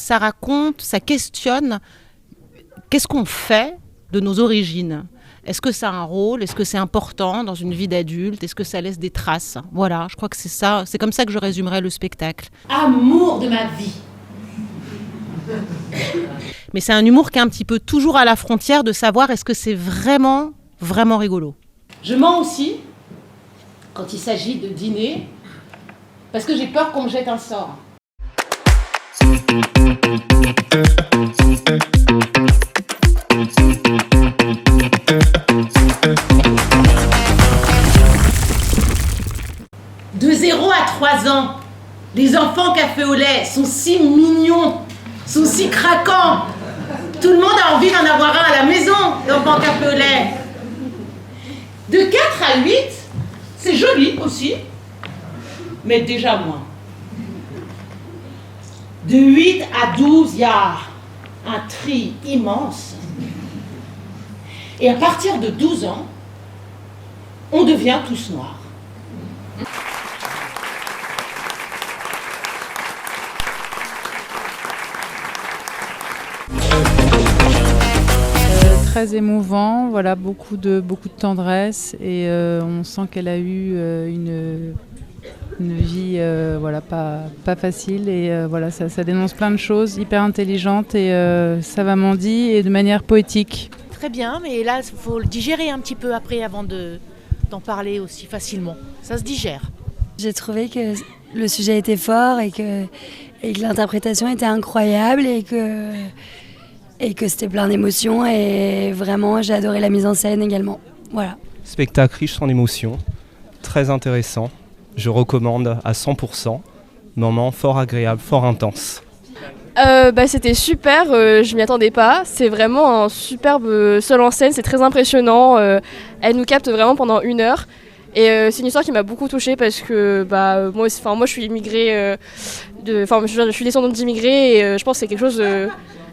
ça raconte, ça questionne qu'est-ce qu'on fait de nos origines. Est-ce que ça a un rôle? Est-ce que c'est important dans une vie d'adulte? Est-ce que ça laisse des traces? Voilà, je crois que c'est ça. C'est comme ça que je résumerais le spectacle. Amour de ma vie. Mais c'est un humour qui est un petit peu toujours à la frontière de savoir est-ce que c'est vraiment, vraiment rigolo. Je mens aussi quand il s'agit de dîner parce que j'ai peur qu'on me jette un sort. De 0 à 3 ans, les enfants café au lait sont si mignons, sont si craquants. Tout le monde a envie d'en avoir un à la maison, l'enfant café au lait. De 4 à 8, c'est joli aussi, mais déjà moins. De 8 à 12, il y a un tri immense. Et à partir de 12 ans, on devient tous noirs. Très émouvant, voilà, beaucoup de tendresse et on sent qu'elle a eu une vie voilà, pas facile et voilà, ça dénonce plein de choses, hyper intelligentes et savamment dit et de manière poétique. Très bien, mais là, il faut le digérer un petit peu après avant d'en parler aussi facilement. Ça se digère. J'ai trouvé que le sujet était fort et que l'interprétation était incroyable et que c'était plein d'émotions et vraiment j'ai adoré la mise en scène également. Voilà. Spectacle riche en émotions, très intéressant, je recommande à 100%, moment fort agréable, fort intense. C'était super, je m'y attendais pas, c'est vraiment un superbe seul en scène, c'est très impressionnant, elle nous capte vraiment pendant 1 heure. Et c'est une histoire qui m'a beaucoup touchée parce que moi je suis immigrée, je suis descendante d'immigrés et je pense que c'est quelque chose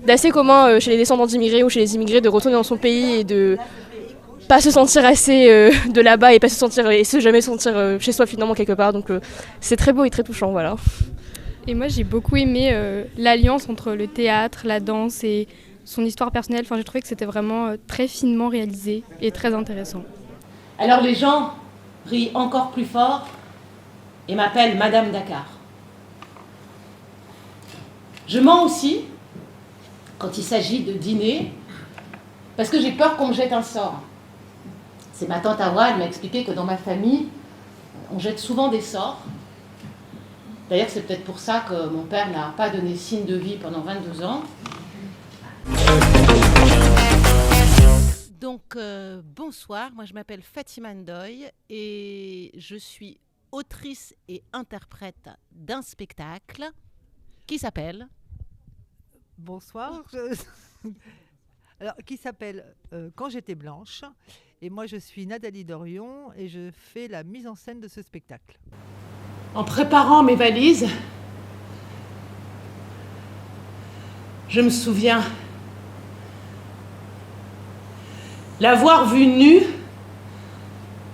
d'assez commun chez les descendants d'immigrés ou chez les immigrés de retourner dans son pays et de pas se sentir assez de là-bas et pas se jamais sentir chez soi finalement quelque part. Donc c'est très beau et très touchant, voilà. Et moi j'ai beaucoup aimé l'alliance entre le théâtre, la danse et son histoire personnelle. Enfin, j'ai trouvé que c'était vraiment très finement réalisé et très intéressant. Alors les gens rient encore plus fort et m'appellent Madame Dakar. Je mens aussi quand il s'agit de dîner parce que j'ai peur qu'on me jette un sort. C'est ma tante Awa, elle m'a expliqué que dans ma famille, on jette souvent des sorts. D'ailleurs, c'est peut-être pour ça que mon père n'a pas donné signe de vie pendant 22 ans. Donc, bonsoir, moi je m'appelle Fatima Ndoye et je suis autrice et interprète d'un spectacle qui s'appelle... Bonsoir, alors, qui s'appelle Quand j'étais blanche. Et moi, je suis Nathalie Dorion et je fais la mise en scène de ce spectacle. En préparant mes valises, je me souviens l'avoir vue nue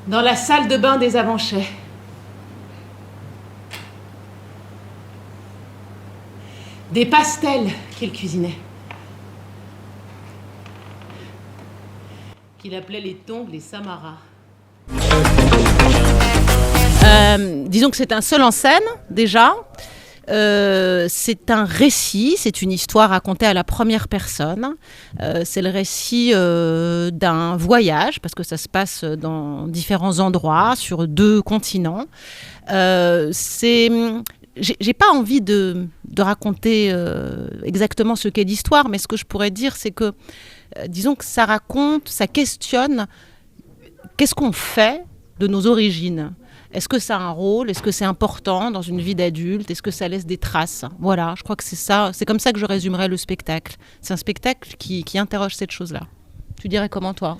dans la salle de bain des Avanchets. Des pastels qu'il cuisinait, qu'il appelait les tongs, les samaras. Disons que c'est un seul en scène, déjà. C'est un récit, c'est une histoire racontée à la première personne. C'est le récit d'un voyage, parce que ça se passe dans différents endroits, sur 2 continents. J'ai pas envie de raconter exactement ce qu'est l'histoire, mais ce que je pourrais dire, c'est que, disons que ça raconte, ça questionne qu'est-ce qu'on fait de nos origines. Est-ce que ça a un rôle? Est-ce que c'est important dans une vie d'adulte? Est-ce que ça laisse des traces? Voilà, je crois que c'est ça. C'est comme ça que je résumerais le spectacle. C'est un spectacle qui interroge cette chose-là. Tu dirais comment, toi?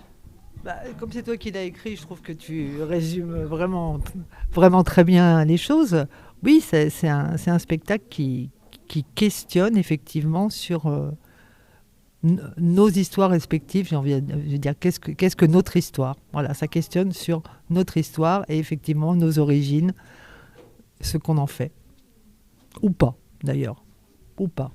Comme c'est toi qui l'as écrit, je trouve que tu résumes vraiment, vraiment très bien les choses. Oui, c'est un spectacle qui questionne effectivement sur nos histoires respectives. J'ai envie de dire qu'est-ce que notre histoire. Voilà, ça questionne sur notre histoire et effectivement nos origines, ce qu'on en fait. Ou pas, d'ailleurs. Ou pas.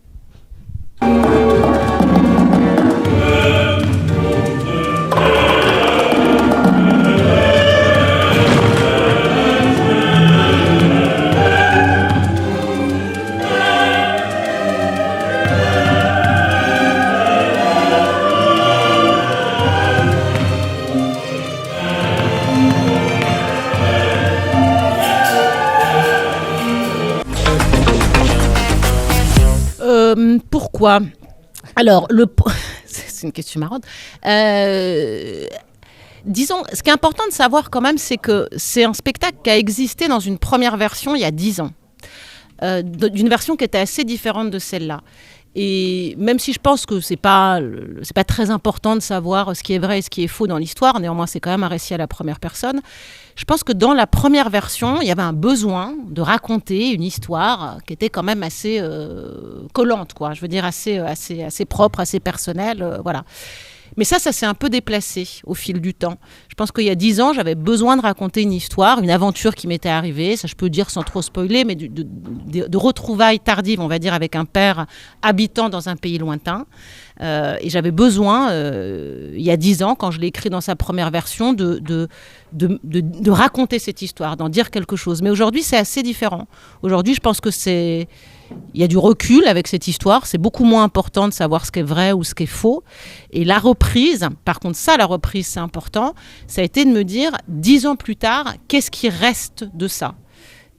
Pourquoi ? Alors, c'est une question marrante. Disons, ce qui est important de savoir quand même, c'est que c'est un spectacle qui a existé dans une première version il y a 10 ans. D'une version qui était assez différente de celle-là. Et même si je pense que c'est pas très important de savoir ce qui est vrai et ce qui est faux dans l'histoire, néanmoins c'est quand même un récit à la première personne, je pense que dans la première version, il y avait un besoin de raconter une histoire qui était quand même assez collante, quoi. Je veux dire assez propre, assez personnelle, voilà. Mais ça s'est un peu déplacé au fil du temps. Je pense qu'il y a 10 ans, j'avais besoin de raconter une histoire, une aventure qui m'était arrivée, ça je peux dire sans trop spoiler, mais de retrouvailles tardives, on va dire, avec un père habitant dans un pays lointain. Et j'avais besoin, il y a 10 ans, quand je l'ai écrit dans sa première version, de raconter cette histoire, d'en dire quelque chose. Mais aujourd'hui, c'est assez différent. Aujourd'hui, je pense que il y a du recul avec cette histoire. C'est beaucoup moins important de savoir ce qui est vrai ou ce qui est faux. Et la reprise, par contre, la reprise, c'est important. Ça a été de me dire, 10 ans plus tard, qu'est-ce qui reste de ça ?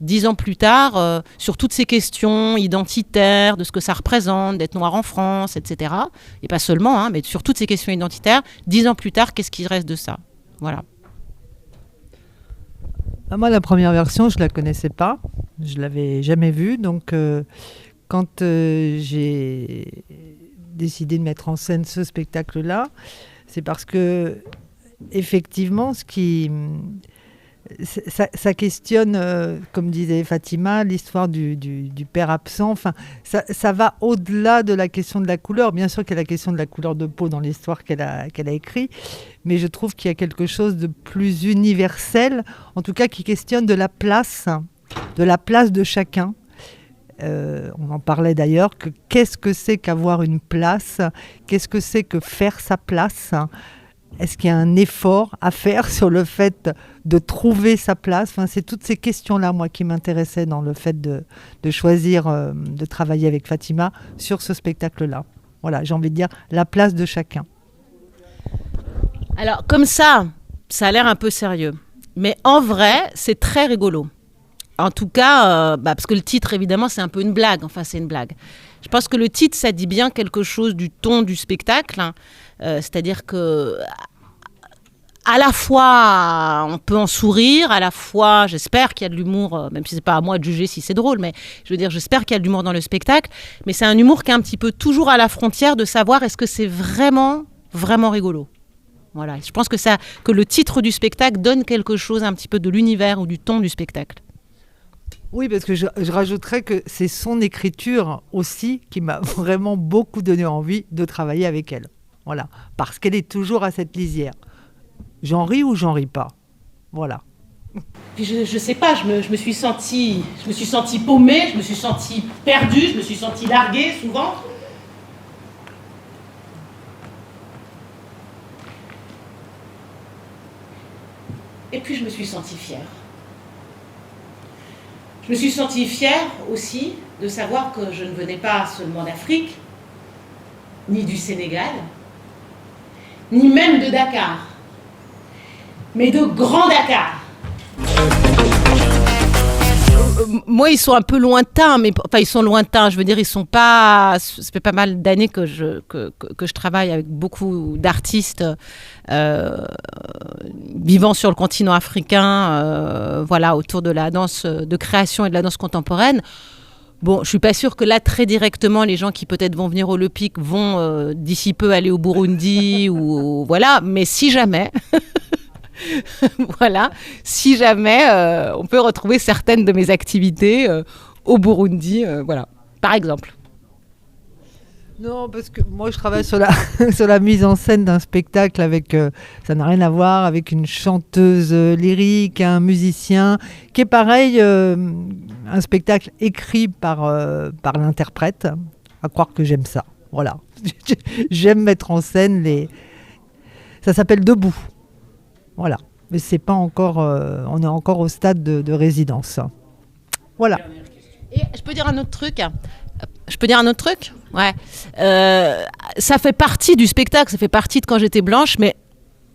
10 ans plus tard, sur toutes ces questions identitaires, de ce que ça représente, d'être noir en France, etc. Et pas seulement, mais sur toutes ces questions identitaires, 10 ans plus tard, qu'est-ce qui reste de ça ? Voilà. Moi, la première version, je ne la connaissais pas. Je ne l'avais jamais vue. Donc, quand j'ai décidé de mettre en scène ce spectacle-là, c'est parce que, effectivement, ça questionne, comme disait Fatima, l'histoire du père absent. Enfin, ça va au-delà de la question de la couleur. Bien sûr qu'il y a la question de la couleur de peau dans l'histoire qu'elle a écrite, mais je trouve qu'il y a quelque chose de plus universel, en tout cas qui questionne de la place de chacun. On en parlait d'ailleurs, qu'est-ce que c'est qu'avoir une place ? Qu'est-ce que c'est que faire sa place ? Est-ce qu'il y a un effort à faire sur le fait de trouver sa place ? Enfin, c'est toutes ces questions-là, moi, qui m'intéressaient dans le fait de choisir de travailler avec Fatima sur ce spectacle-là. Voilà, j'ai envie de dire la place de chacun. Alors, comme ça a l'air un peu sérieux. Mais en vrai, c'est très rigolo. En tout cas, parce que le titre, évidemment, c'est un peu une blague. Enfin, c'est une blague. Je pense que le titre, ça dit bien quelque chose du ton du spectacle. C'est-à-dire que à la fois, on peut en sourire, à la fois, j'espère qu'il y a de l'humour, même si c'est pas à moi de juger si c'est drôle, mais je veux dire, j'espère qu'il y a de l'humour dans le spectacle. Mais c'est un humour qui est un petit peu toujours à la frontière de savoir est-ce que c'est vraiment, vraiment rigolo. Voilà. Je pense que le titre du spectacle donne quelque chose un petit peu de l'univers ou du ton du spectacle. Oui, parce que je rajouterais que c'est son écriture aussi qui m'a vraiment beaucoup donné envie de travailler avec elle. Voilà, parce qu'elle est toujours à cette lisière. J'en ris ou j'en ris pas. Voilà. Puis je sais pas, je me suis sentie paumée, je me suis sentie perdue, je me suis sentie larguée souvent. Et puis je me suis sentie fière. Je me suis sentie fière aussi de savoir que je ne venais pas seulement d'Afrique, ni du Sénégal, ni même de Dakar, mais de Grand Dakar. Moi, ils sont un peu lointains, mais enfin, ils sont lointains. Je veux dire, ils sont pas. Ça fait pas mal d'années que je travaille avec beaucoup d'artistes vivant sur le continent africain, voilà, autour de la danse de création et de la danse contemporaine. Bon, je suis pas sûre que là, très directement, les gens qui peut-être vont venir au Le Pic vont d'ici peu aller au Burundi ou voilà. Mais si jamais. Voilà, si jamais on peut retrouver certaines de mes activités au Burundi, voilà, par exemple. Non, parce que moi je travaille sur la mise en scène d'un spectacle avec, ça n'a rien à voir, avec une chanteuse lyrique, un musicien, qui est pareil, un spectacle écrit par l'interprète, à croire que j'aime ça, voilà. J'aime mettre en scène ça s'appelle Debout. Voilà, mais c'est pas encore, on est encore au stade de résidence. Voilà. Et je peux dire un autre truc ? Ouais. Ça fait partie du spectacle, ça fait partie de quand j'étais blanche, mais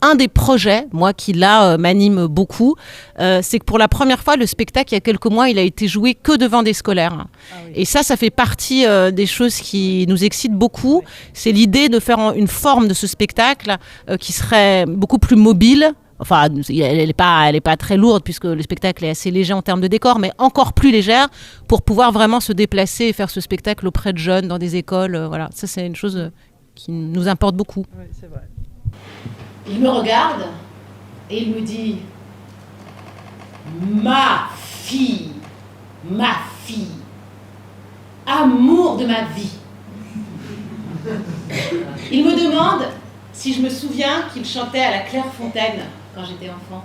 un des projets, moi, qui là m'anime beaucoup, c'est que pour la première fois, le spectacle, il y a quelques mois, il a été joué que devant des scolaires. Et ça fait partie des choses qui nous excitent beaucoup. C'est l'idée de faire une forme de ce spectacle qui serait beaucoup plus mobile. Enfin, elle est pas très lourde puisque le spectacle est assez léger en termes de décor, mais encore plus légère pour pouvoir vraiment se déplacer et faire ce spectacle auprès de jeunes dans des écoles. Voilà, ça c'est une chose qui nous importe beaucoup. Oui, c'est vrai. Il me regarde et il me dit ma fille, amour de ma vie. Il me demande si je me souviens qu'il chantait à la Clairefontaine quand j'étais enfant.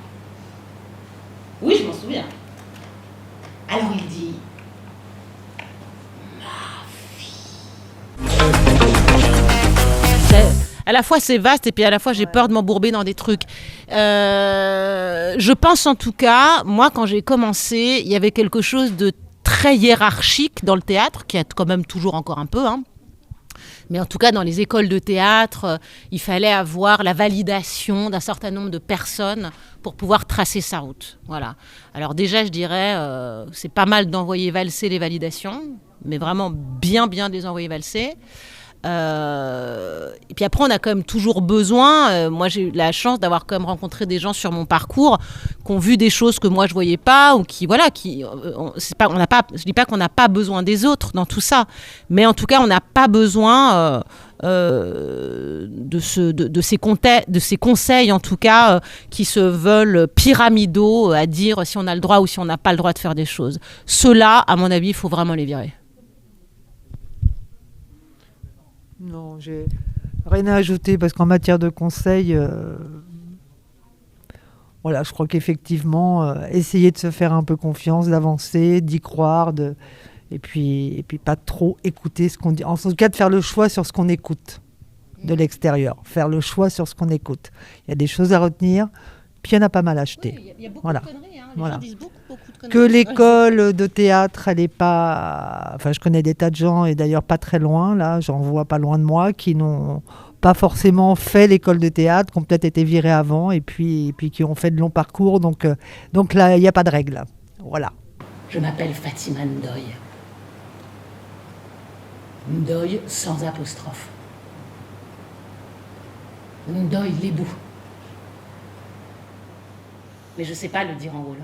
Oui, je m'en souviens. Alors il dit À la fois c'est vaste et puis à la fois j'ai peur de m'embourber dans des trucs. Je pense en tout cas, moi quand j'ai commencé, il y avait quelque chose de très hiérarchique dans le théâtre, qui est quand même toujours encore un peu, hein. Mais en tout cas, dans les écoles de théâtre, il fallait avoir la validation d'un certain nombre de personnes pour pouvoir tracer sa route. Voilà. Alors déjà, je dirais, c'est pas mal d'envoyer valser les validations, mais vraiment bien les envoyer valser. Et puis après, on a quand même toujours besoin. Moi, j'ai eu la chance d'avoir quand même rencontré des gens sur mon parcours qui ont vu des choses que moi je voyais pas ou qui, voilà, je dis pas qu'on n'a pas besoin des autres dans tout ça, mais en tout cas, on n'a pas besoin de ces conseils, en tout cas, qui se veulent pyramidaux à dire si on a le droit ou si on n'a pas le droit de faire des choses. Ceux-là, à mon avis, il faut vraiment les virer. Non, j'ai rien à ajouter parce qu'en matière de conseils, voilà, je crois qu'effectivement, essayer de se faire un peu confiance, d'avancer, d'y croire, et puis pas trop écouter ce qu'on dit. En tout cas, de faire le choix sur ce qu'on écoute de l'extérieur. Faire le choix sur ce qu'on écoute. Il y a des choses à retenir, puis il y en a pas mal à acheter. Oui, il y a beaucoup voilà. de conneries. Hein. Les Voilà. gens disent beaucoup de conneries. Que l'école de théâtre, elle n'est pas... Enfin, je connais des tas de gens, et d'ailleurs pas très loin, là, j'en vois pas loin de moi, qui n'ont pas forcément fait l'école de théâtre, qui ont peut-être été virés avant, et puis qui ont fait de longs parcours. Donc là, il n'y a pas de règle. Voilà. Je m'appelle Fatima Ndoye. Ndoye sans apostrophe. Ndoye Lebou. Mais je ne sais pas le dire en wolof.